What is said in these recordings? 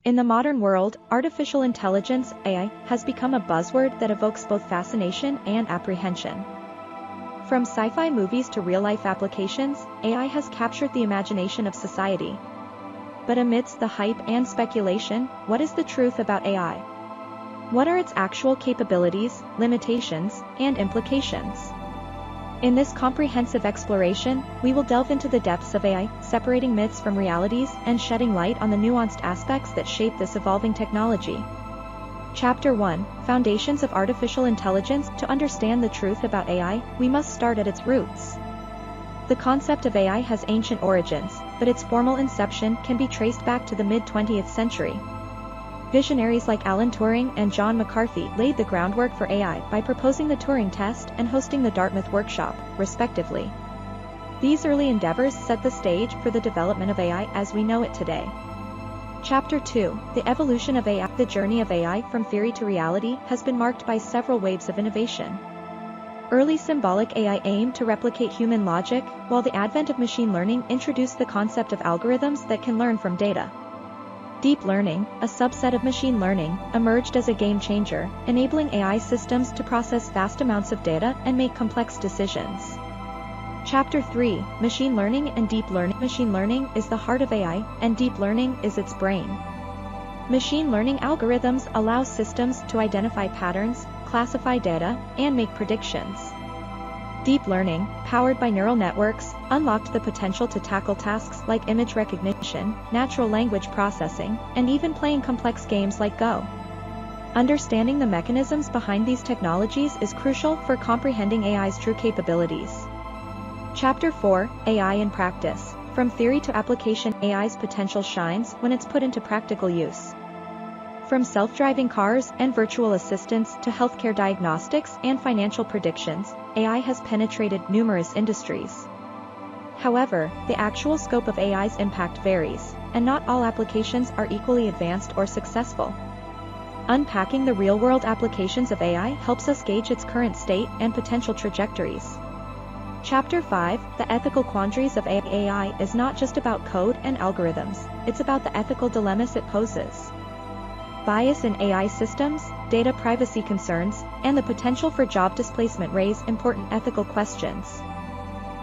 In the modern world, artificial intelligence, AI, has become a buzzword that evokes both fascination and apprehension. From sci-fi movies to real-life applications, AI has captured the imagination of society. But amidst the hype and speculation, what is the truth about AI? What are its actual capabilities, limitations, and implications? In this comprehensive exploration, we will delve into the depths of AI, separating myths from realities and shedding light on the nuanced aspects that shape this evolving technology. Chapter 1: Foundations of Artificial Intelligence. To understand the truth about AI, we must start at its roots. The concept of AI has ancient origins, but its formal inception can be traced back to the mid-20th century. Visionaries like Alan Turing and John McCarthy laid the groundwork for AI by proposing the Turing test and hosting the Dartmouth workshop, respectively. These early endeavors set the stage for the development of AI as we know it today. Chapter 2: The Evolution of AI. The journey of AI from theory to reality has been marked by several waves of innovation. Early symbolic AI aimed to replicate human logic, while the advent of machine learning introduced the concept of algorithms that can learn from data. Deep learning, a subset of machine learning, emerged as a game-changer, enabling AI systems to process vast amounts of data and make complex decisions. Chapter 3: Machine Learning and Deep Learning. Machine learning is the heart of AI, and deep learning is its brain. Machine learning algorithms allow systems to identify patterns, classify data, and make predictions. Deep learning, powered by neural networks, unlocked the potential to tackle tasks like image recognition, natural language processing, and even playing complex games like Go. Understanding the mechanisms behind these technologies is crucial for comprehending AI's true capabilities. Chapter 4: AI in Practice. From theory to application, AI's potential shines when it's put into practical use. From self-driving cars and virtual assistants to healthcare diagnostics and financial predictions, AI has penetrated numerous industries. However, the actual scope of AI's impact varies, and not all applications are equally advanced or successful. Unpacking the real-world applications of AI helps us gauge its current state and potential trajectories. Chapter 5: The Ethical Quandaries of AI. AI is not just about code and algorithms, it's about the ethical dilemmas it poses. Bias in AI systems, data privacy concerns, and the potential for job displacement raise important ethical questions.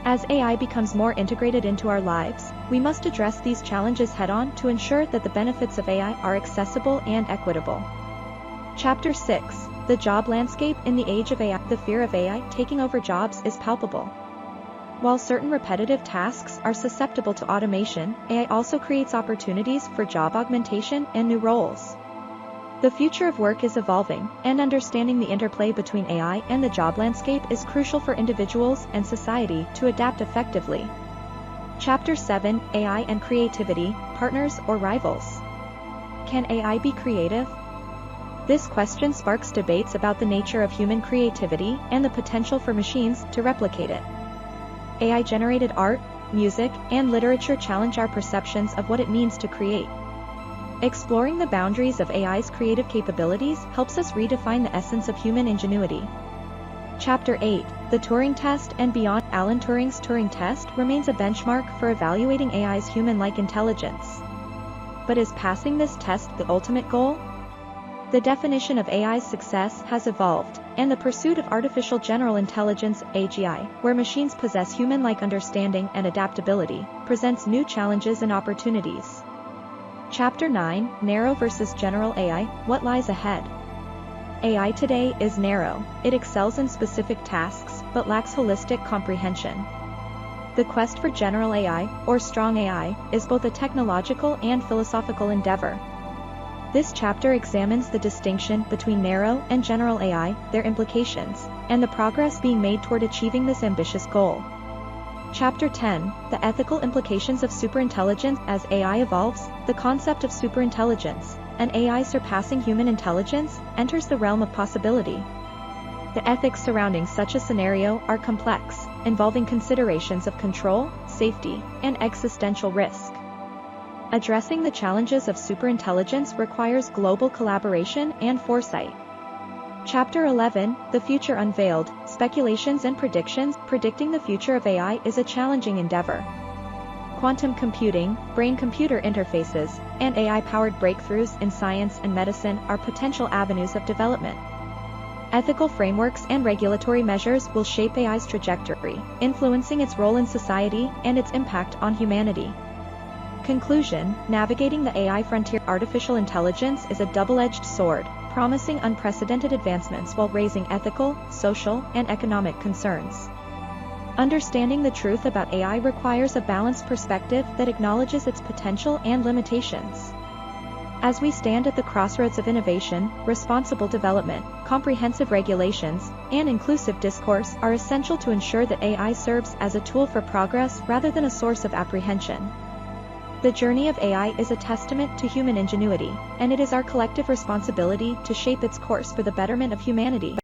As AI becomes more integrated into our lives, we must address these challenges head-on to ensure that the benefits of AI are accessible and equitable. Chapter 6: The Job Landscape. In the age of AI, the fear of AI taking over jobs is palpable. While certain repetitive tasks are susceptible to automation, AI also creates opportunities for job augmentation and new roles. The future of work is evolving, and understanding the interplay between AI and the job landscape is crucial for individuals and society to adapt effectively. Chapter 7: AI and Creativity, Partners or Rivals. Can AI be creative? This question sparks debates about the nature of human creativity and the potential for machines to replicate it. AI-generated art, music, and literature challenge our perceptions of what it means to create. Exploring the boundaries of AI's creative capabilities helps us redefine the essence of human ingenuity. Chapter 8: The Turing Test and Beyond. Alan Turing's Turing test remains a benchmark for evaluating AI's human-like intelligence. But is passing this test the ultimate goal? The definition of AI's success has evolved, and the pursuit of artificial general intelligence (AGI), where machines possess human-like understanding and adaptability, presents new challenges and opportunities. Chapter 9: Narrow versus General AI. What lies ahead? AI today is narrow. It excels in specific tasks, but lacks holistic comprehension. The quest for general AI, or strong AI, is both a technological and philosophical endeavor. This chapter examines the distinction between narrow and general AI, their implications, and the progress being made toward achieving this ambitious goal. Chapter 10: The Ethical Implications of Superintelligence. As AI evolves, the concept of superintelligence, an AI surpassing human intelligence, enters the realm of possibility. The ethics surrounding such a scenario are complex, involving considerations of control, safety, and existential risk. Addressing the challenges of superintelligence requires global collaboration and foresight. Chapter 11: The Future Unveiled, Speculations and Predictions. Predicting the future of AI is a challenging endeavor. quantum computing, brain-computer interfaces, and AI-powered breakthroughs in science and medicine are potential avenues of development. Ethical frameworks and regulatory measures will shape AI's trajectory, influencing its role in society and its impact on humanity. Conclusion: navigating the AI frontier. Artificial intelligence is a double-edged sword, promising unprecedented advancements while raising ethical, social, and economic concerns. Understanding the truth about AI requires a balanced perspective that acknowledges its potential and limitations. As we stand at the crossroads of innovation, responsible development, comprehensive regulations, and inclusive discourse are essential to ensure that AI serves as a tool for progress rather than a source of apprehension. The journey of AI is a testament to human ingenuity, and it is our collective responsibility to shape its course for the betterment of humanity.